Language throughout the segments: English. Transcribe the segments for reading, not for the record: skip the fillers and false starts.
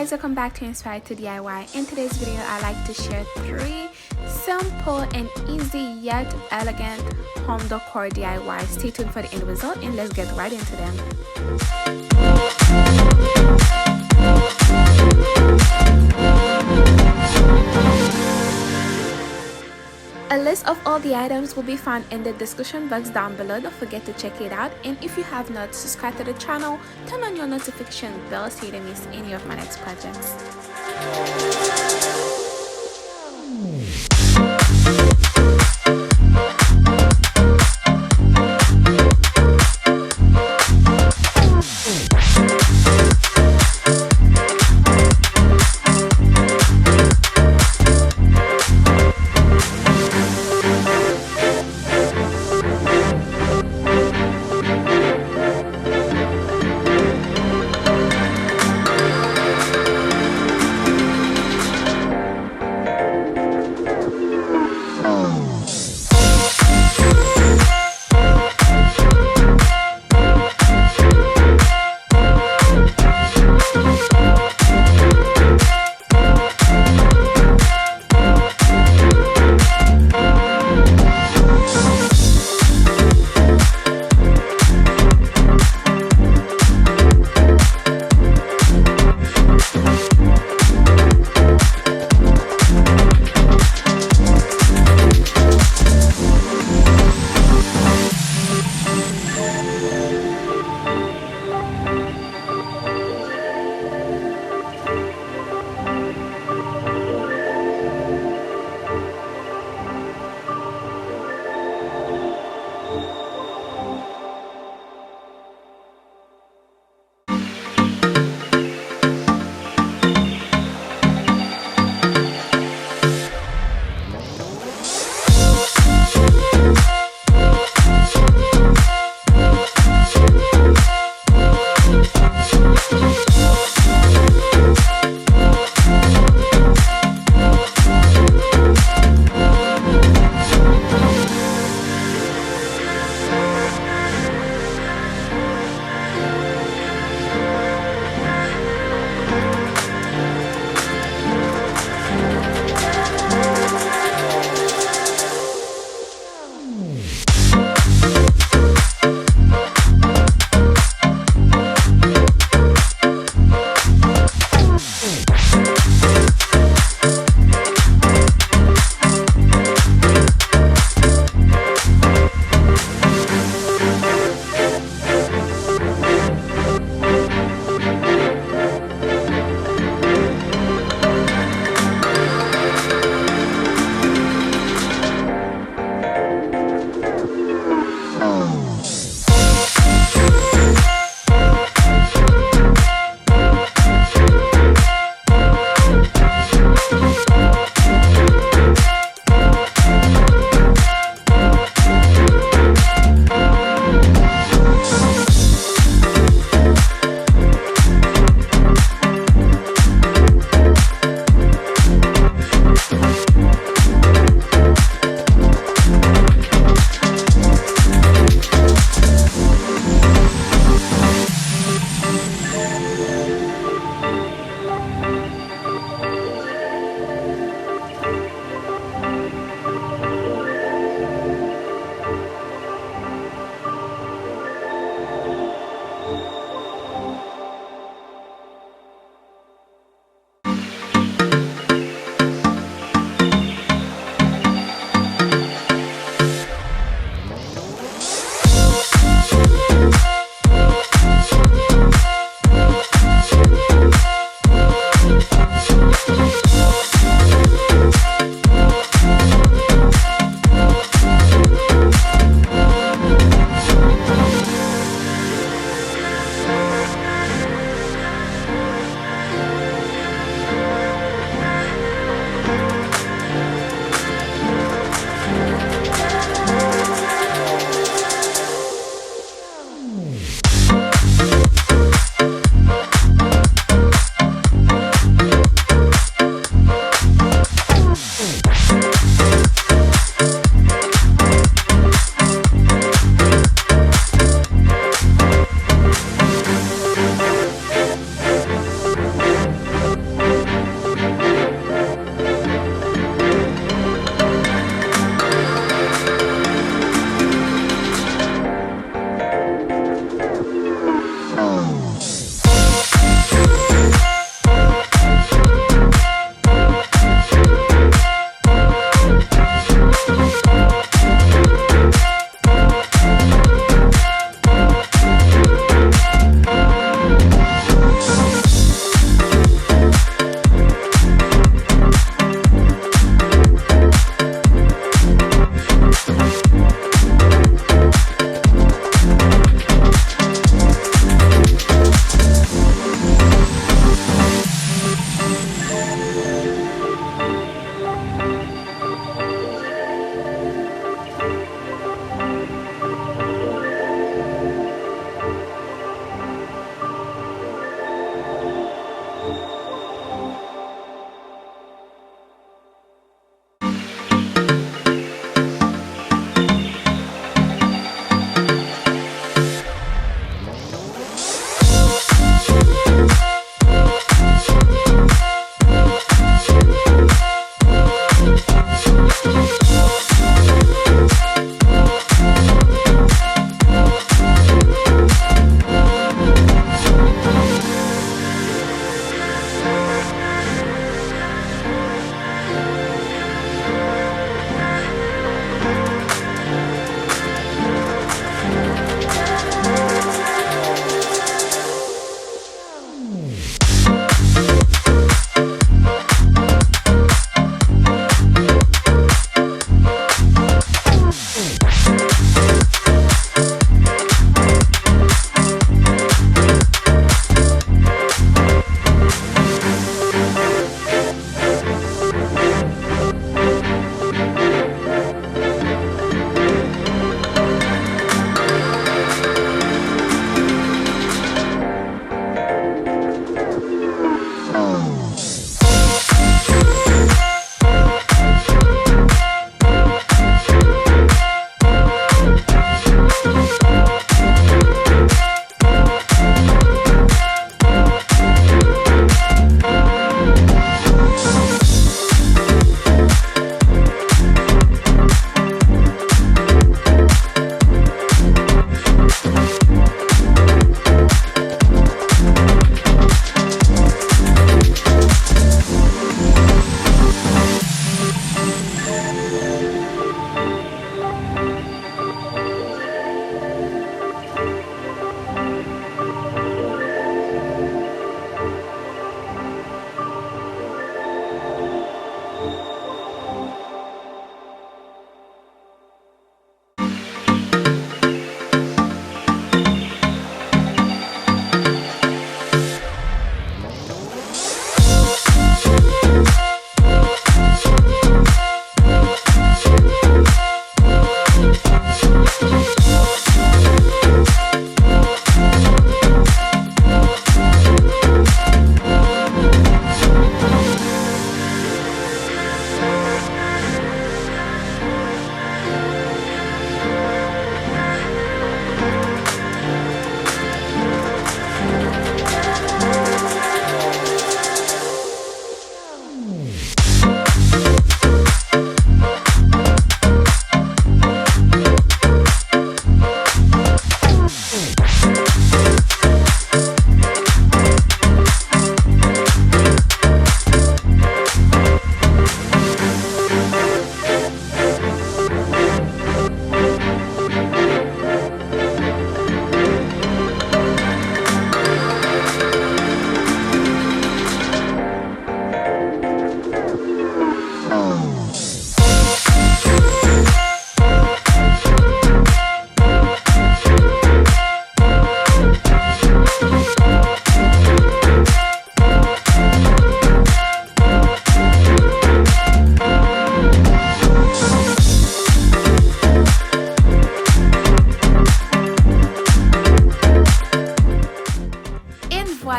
guys, welcome back to Inspired to DIY. In today's video, I like to share 3 simple and easy yet elegant home decor DIY. Stay tuned for the end result and let's get right into them. A list of all the items will be found in the description box down below. Don't forget to check it out, and if you have not subscribed to the channel, turn on your notification bell so you don't miss any of my next projects.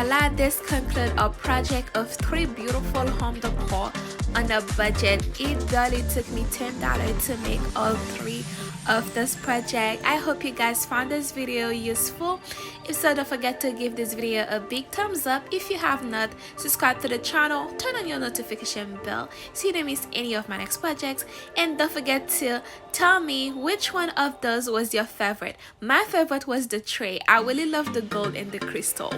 voila, this concludes our project of 3 beautiful home decor on a budget. It barely took me $10 to make all 3 of this project. I hope you guys found this video useful. If so, don't forget to give this video a big thumbs up. If you have not, subscribe to the channel, turn on your notification bell so you don't miss any of my next projects, and don't forget to tell me which one of those was your favorite. My favorite was the tray. I really love the gold and the crystal.